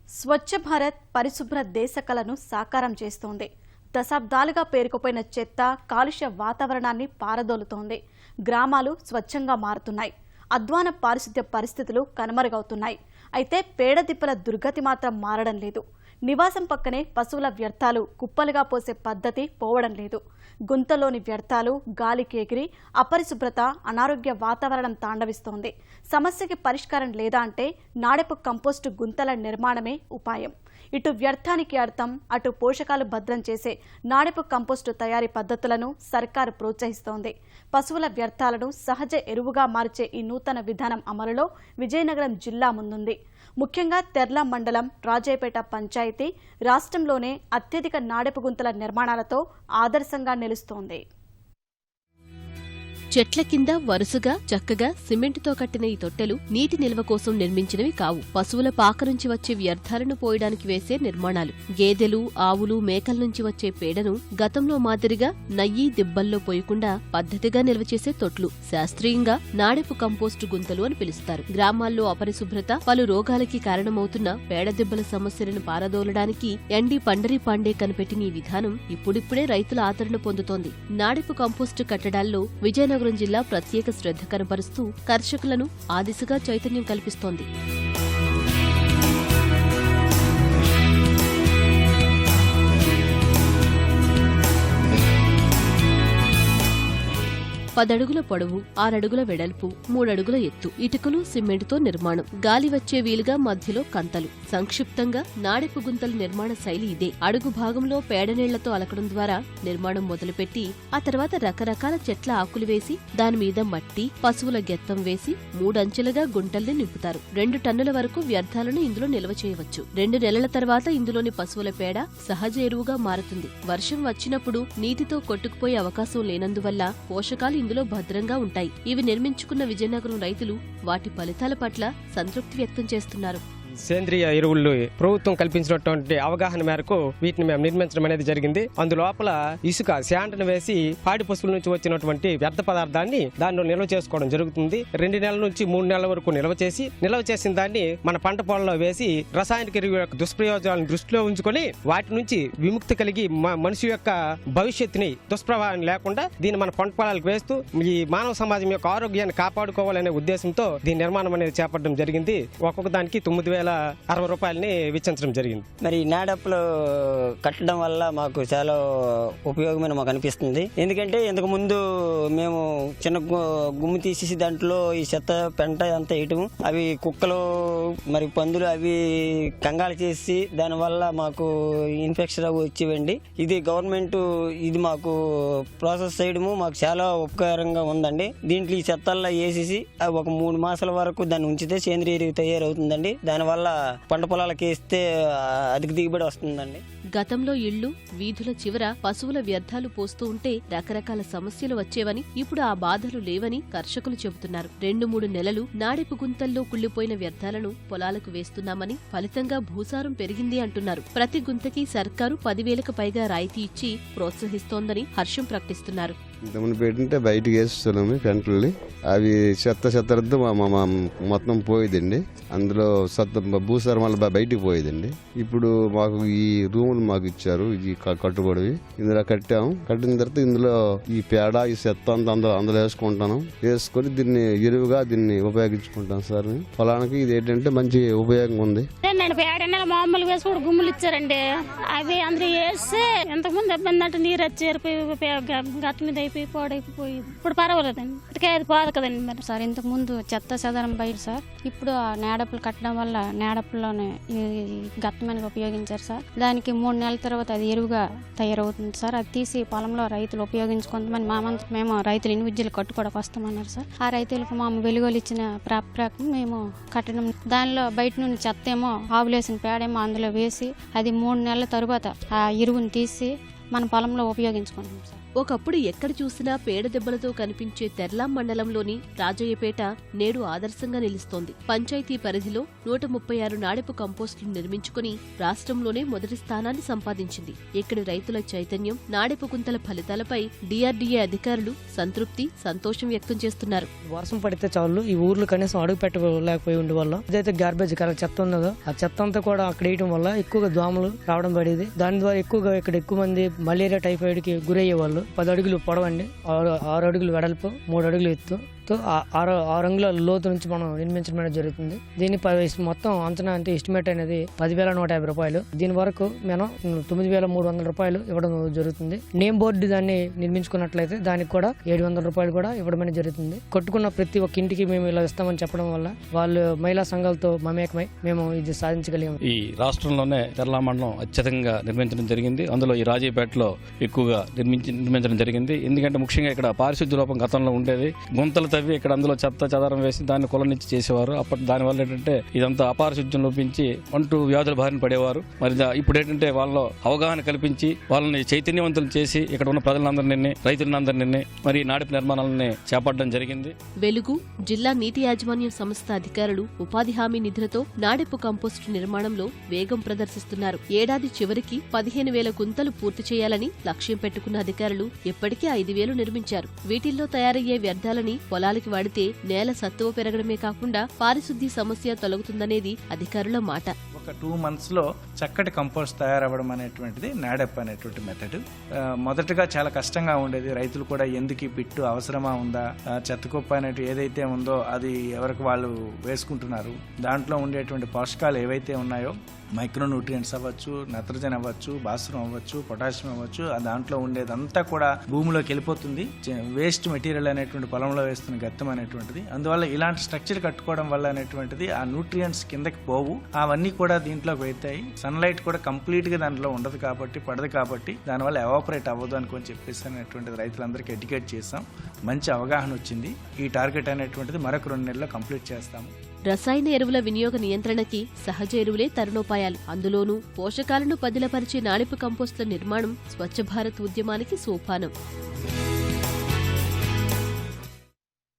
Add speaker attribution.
Speaker 1: స్వచ్ఛ భారత్ పరిశుభ్ర దేశ కలను సాకారం చేస్తోంది. దశాబ్దాలుగా పేరుకుపోయిన చెత్త కాలుష్య వాతావరణాన్ని పారదోలుతోంది. గ్రామాలు స్వచ్ఛంగా మారుతున్నాయి. అధ్వాన పారిశుద్ధ్య పరిస్థితులు కనుమరుగవుతున్నాయి. అయితే పేడదిప్పల దుర్గతి మాత్రం మారడం లేదు. నివాసం పక్కనే పశువుల వ్యర్థాలు కుప్పలుగా పోసే పద్ధతి పోవడం లేదు. గుంతలోని వ్యర్థాలు గాలికి ఎగిరి అపరిశుభ్రత, అనారోగ్య వాతావరణం తాండవిస్తోంది. సమస్యకి పరిష్కారం లేదా అంటే నాడెపు కంపోస్టు గుంతల నిర్మాణమే ఉపాయం. ఇటు వ్యర్థానికి అర్థం, అటు పోషకాలు భద్రం చేసే నాడెపు కంపోస్టు తయారీ పద్ధతులను సర్కారు ప్రోత్సహిస్తోంది. పశువుల వ్యర్థాలను సహజ ఎరువుగా మార్చే ఈ నూతన విధానం అమలులో విజయనగరం జిల్లా ముందుంది. ముఖ్యంగా తెర్ల మండలం రాజయ్యపేట పంచాయతీ రాష్ట్రంలోనే అత్యధిక నాడెపు గుంతల నిర్మాణాలతో ఆదర్శంగా నిలుస్తోంది.
Speaker 2: చెట్ల కింద వరుసగా చక్కగా సిమెంటుతో కట్టిన ఈ తొట్టెలు నీటి నిల్వ కోసం నిర్మించినవి కావు. పశువుల పాక నుంచి వచ్చే వ్యర్థాలను పోయడానికి వేసే నిర్మాణాలు. గేదెలు, ఆవులు, మేకల నుంచి వచ్చే పేడను గతంలో మాదిరిగా నయ్యి దిబ్బల్లో పోయకుండా పద్ధతిగా నిల్వ చేసే తొట్లు శాస్త్రీయంగా నాడెపు కంపోస్టు గుంతలు అని పిలుస్తారు. గ్రామాల్లో అపరిశుభ్రత, పలు రోగాలకి కారణమవుతున్న పేడ దిబ్బల సమస్యలను పారదోలడానికి ఎండి పండరీ పాండే కనిపెట్టిన ఈ విధానం ఇప్పుడిప్పుడే రైతుల ఆదరణ పొందుతోంది. నాడెపు కంపోస్టు కట్టడాల్లో విజయనగరం జిల్లా ప్రత్యేక శ్రద్ధ కనబరుస్తూ కర్షకులను ఆ దిశగా చైతన్యం కల్పిస్తోంది. 10 అడుగుల పొడవు, 6 అడుగుల వెడల్పు, 3 అడుగుల ఎత్తు, ఇటుకలు, సిమెంటుతో నిర్మాణం, గాలి వచ్చే వీలుగా మధ్యలో కంతలు. సంక్షిప్తంగా నాడెపు గుంతల నిర్మాణ శైలి ఇదే. అడుగు భాగంలో పేడనీళ్లతో అలకడం ద్వారా నిర్మాణం మొదలుపెట్టి ఆ తర్వాత రకరకాల చెట్ల ఆకులు వేసి దానిమీద మట్టి, పశువుల గెత్తం వేసి 3 అంచెలుగా గుంటల్ని నింపుతారు. 2 టన్నుల వరకు వ్యర్థాలను ఇందులో నిల్వ చేయవచ్చు. 2 నెలల తర్వాత ఇందులోని పశువుల పేడ సహజ ఎరువుగా మారుతుంది. వర్షం వచ్చినప్పుడు నీటితో కొట్టుకుపోయే అవకాశం లేనందువల్ల పోషకాలు ఇందులో భద్రంగా ఉంటాయి. ఇవి నిర్మించుకున్న విజయనగరం రైతులు వాటి ఫలితాల పట్ల సంతృప్తి వ్యక్తం చేస్తున్నారు.
Speaker 3: సేంద్రియ ఎరువులు ప్రభుత్వం కల్పించినటువంటి అవగాహన మేరకు వీటిని మేము నిర్మించడం అనేది జరిగింది. అందులోపల ఇసుక శాంటను వేసి పాడి పశువుల నుంచి వచ్చినటువంటి వ్యర్థ పదార్థాన్ని దానిలో నిల్వ చేసుకోవడం జరుగుతుంది. 2 నెలల నుంచి 3 నెలల వరకు నిల్వ చేసిన దాన్ని మన పంట పొలంలో వేసి రసాయనిక ఎరువుల యొక్క దుష్ప్రయోజనాలను దృష్టిలో ఉంచుకొని వాటి నుంచి విముక్తి కలిగి మనిషి యొక్క భవిష్యత్తుని దుష్ప్రభావం లేకుండా దీన్ని మన పంట పొలాలకు వేస్తూ ఈ మానవ సమాజం యొక్క ఆరోగ్యాన్ని కాపాడుకోవాలనే ఉద్దేశంతో దీని నిర్మాణం అనేది చేపట్టడం జరిగింది. ఒక్కొక్క దానికి 9,060 రూపాయలని వెచ్చించడం జరిగింది.
Speaker 4: మరి నాడెప్పులు కట్టడం వల్ల మాకు చాలా ఉపయోగమైన మాకు అనిపిస్తుంది. ఎందుకంటే ఇంతకు ముందు మేము చిన్న గుమ్ము తీసేసి దాంట్లో ఈ చెత్త పెంట అంతా వేయటం, అవి కుక్కలు మరి పందులు అవి కంగాలు చేసి దానివల్ల మాకు ఇన్ఫెక్షన్ వచ్చేవండి. ఇది గవర్నమెంట్ ఇది మాకు ప్రాసెస్ చేయడము మాకు చాలా ఉపకారంగా ఉందండి. దీంట్లో ఈ చెత్తల్లో వేసేసి ఒక 3 మాసాల వరకు దాన్ని ఉంచితే సేంద్రియ ఎరువు తయారవుతుందండి. దానివల్ల పంట పొలాలకు వేస్తే అధిక దిగుబడి వస్తుందండి.
Speaker 2: గతంలో ఇళ్లు, వీధుల చివర పశువుల వ్యర్థాలు పోస్తూ ఉంటే రకరకాల సమస్యలు వచ్చేవని, ఇప్పుడు ఆ బాధలు లేవని కర్షకులు చెబుతున్నారు. 2-3 నెలలు నాడెపు గుంతల్లో కుళ్లిపోయిన వ్యర్థాలను పొలాలకు వేస్తున్నామని, ఫలితంగా భూసారం పెరిగింది అంటున్నారు. ప్రతి గుంతకి సర్కారు 10,000కు పైగా రాయితీ ఇచ్చి ప్రోత్సహిస్తోందని హర్షం ప్రకటిస్తున్నారు.
Speaker 5: ఇంతకుముందు పెట్టింటే బయటకు వేస్తున్నాము పెంటల్ని. అవి చెత్త మొత్తం పోయేదండి. అందులో భూసారం వల్ల బయటికి పోయేదండి. ఇప్పుడు మాకు ఈ రూములు మాకు ఇచ్చారు, ఇది కట్టుబడి ఇందులో కట్టాము. కట్టిన తర్వాత ఇందులో ఈ పేడ, ఈ చెత్త అంతా అందులో వేసుకొని దీన్ని ఎరువుగా దీన్ని ఉపయోగించుకుంటాం సార్. పొలానికి ఇది ఏంటంటే మంచి ఉపయోగం ఉంది.
Speaker 6: పేడ మామూలు వేసి కూడా గుమ్ములు ఇచ్చారండి. అవి అందరూ వేస్తే ఇంతకుముందు ఇబ్బంది అంటే నీరు వచ్చేరిపోయి గట్ట మీద అయిపోయి పాడైపోయింది. ఇప్పుడు పర్వాలేదండి. ఇటుకే అది పోదు కదండి. మరి
Speaker 7: సార్ ఇంతకు ముందు చెత్త చెదరం బయట సార్, ఇప్పుడు ఆ నేడప్పులు కట్టడం వల్ల నేడప్పుల్లోనే గత్తమని ఉపయోగించారు సార్. దానికి 3 నెలల తర్వాత అది ఎరువుగా తయారవుతుంది సార్. అది తీసి పొలంలో రైతులు ఉపయోగించుకుంటామని మేము రైతులు ఇండివిజువల్ కట్టుకోవడానికి వస్తామన్నారు సార్. ఆ రైతులకు మా వెలుగోలు ఇచ్చిన ప్రాప్తం మేము కట్టడం, దానిలో బయట నుండి చెత్త ఏమో ఆవులేసిన పేడేమో అందులో వేసి అది 3 నెలల తరువాత ఆ ఎరువుని తీసి మన పొలంలో ఉపయోగించుకుంటాం సార్.
Speaker 2: ఒకప్పుడు ఎక్కడ చూసినా పేడ దెబ్బలతో కనిపించే తెర్లాం మండలంలోని రాజయ్యపేట నేడు ఆదర్శంగా నిలుస్తోంది. పంచాయతీ పరిధిలో 136 నాడెపు కంపోస్టులు నిర్మించుకుని రాష్ట్రంలోనే మొదటి స్థానాన్ని సంపాదించింది. ఇక్కడి రైతుల చైతన్యం, నాడెపు గుంతల ఫలితాలపై DRDA అధికారులు సంతృప్తి, సంతోషం వ్యక్తం చేస్తున్నారు.
Speaker 8: వర్షం పడితే చాలు ఈ ఊర్లు కనీసం అడుగు పెట్టలేకపోయి ఉండే వల్ల ఏదైతే గార్బేజ్ చెత్త ఉన్నదో ఆ చెత్త అంతా కూడా అక్కడ వేయడం వల్ల ఎక్కువగా దోమలు రావడం పడేది. దాని ద్వారా ఎక్కువగా ఇక్కడ ఎక్కువ మంది మలేరియా, టైఫాయిడ్ కి గురయ్యే వాళ్ళు. 10 అడుగులు పొడవండి, 6 అడుగులు వెడల్పు, 3 అడుగులు ఎత్తు, 6 అంగుళాల లోతు నుంచి మనం నిర్మించడం అనేది జరుగుతుంది. దీని మొత్తం అంచనా అంటే ఎస్టిమేట్ అనేది 10,150 రూపాయలు. దీని వరకు మనం 9,300 రూపాయలు ఇవ్వడం జరుగుతుంది. నేమ్ బోర్డు దాన్ని నిర్మించుకున్నట్లయితే దానికి కూడా 700 రూపాయలు కూడా ఇవ్వడం అనేది జరుగుతుంది. కొట్టుకున్న ప్రతి ఒక్క ఇంటికి మేము ఇలా ఇస్తామని చెప్పడం వల్ల వాళ్ళు మహిళా సంఘాలతో మమేకమై మేము ఇది సాధించగలిగాము.
Speaker 9: ఈ రాష్ట్రంలోనే తెర్లా మండలం అత్యధికంగా నిర్మించడం జరిగింది. అందులో ఈ రాజయ్యపేటలో ఎక్కువగా నిర్మించడం జరిగింది. ఎందుకంటే ముఖ్యంగా ఇక్కడ పారిశుద్ధ్య లోపం గతంలో ఉండేది. గుంతలు తవ్వి ఇక్కడ అందులో చెత్త చెదారం వేసి దాన్ని కులనిచ్చి చేసేవారు. అప్పటి దానివల్ల ఏంటంటే ఇదంతా అపారశుద్ధ్యం లోపించి అంటూ వ్యాధుల బారిన పడేవారు. మరి ఇప్పుడు ఏంటంటే వాళ్ళలో అవగాహన కల్పించి వాళ్ళని చైతన్యవంతులు చేసి ఇక్కడ ఉన్న ప్రజలందరినీ, రైతులందరినీ మరి నాడెపు నిర్మాణాలని చేపట్టడం జరిగింది.
Speaker 2: వెలుగు జిల్లా నీటి యాజమాన్యం సంస్థ అధికారులు ఉపాధి హామీ నిధులతో నాడెపు కంపోస్టు నిర్మాణంలో వేగం ప్రదర్శిస్తున్నారు. ఏడాది చివరికి 15,000 గుంతలు పూర్తి చేయాలని లక్ష్యం పెట్టుకున్న అధికారులు ఇప్పటికే 5,000 నిర్మించారు. వీటిల్లో తయారయ్యే వ్యర్థాలని పొలాలకి వాడితే నేల సత్తువ పెరగడమే కాకుండా పారిశుద్ధ్య సమస్య తొలగుతుందనేది అధికారుల మాట.
Speaker 10: ఒక 2 months లో చక్కటి కంపోస్ట్ తయారవ్వడం అనేటువంటిది నాడెప్ అనేటువంటి మెథడ్. మొదటగా చాలా కష్టంగా ఉండేది. రైతులు కూడా ఎందుకు ఈ పిట్టు అవసరమా ఉందా, చెత్తకుప్ప అనేటి ఏదైతే ఉందో అది ఎవరికి వాళ్ళు వేసుకుంటున్నారు. దాంట్లో ఉండేటువంటి పోషకాలు ఏవైతే ఉన్నాయో మైక్రోన్యూట్రియంట్స్ అవ్వచ్చు, నత్రజని అవ్వచ్చు, భాస్వరం అవ్వచ్చు, పొటాషియం అవ్వచ్చు, దాంట్లో ఉండేదంతా కూడా భూమిలోకి వెళ్ళిపోతుంది. వేస్ట్ మెటీరియల్ అనేటువంటి పొలంలో వేస్తున్న గత్తం అనేటువంటిది. అందువల్ల ఇలాంటి స్ట్రక్చర్ కట్టుకోవడం వల్ల అనేటువంటిది ఆ న్యూట్రియంట్స్ కిందకి పోవు, అవన్నీ కూడా దీంట్లోకి వెళ్తాయి. సన్లైట్ కూడా కంప్లీట్ గా దాంట్లో ఉండదు కాబట్టి, పడదు కాబట్టి దానివల్ల ఎవాపరేట్ అవ్వదు అనుకొని చెప్పేసి అనేటువంటిది రైతులందరికీ ఎడ్యుకేట్ చేస్తాం. మంచి అవగాహన వచ్చింది. ఈ టార్గెట్ అనేటువంటిది మరొక 2 నెలల్లో కంప్లీట్ చేస్తాము.
Speaker 2: రసాయన ఎరువుల వినియోగ నియంత్రణకి సహజ ఎరువులే తరుణోపాయాలు. అందులోనూ పోషకాలను పదిలపరిచే నాడెపు కంపోస్టుల నిర్మాణం స్వచ్ఛ భారత్ ఉద్యమానికి సోపానం.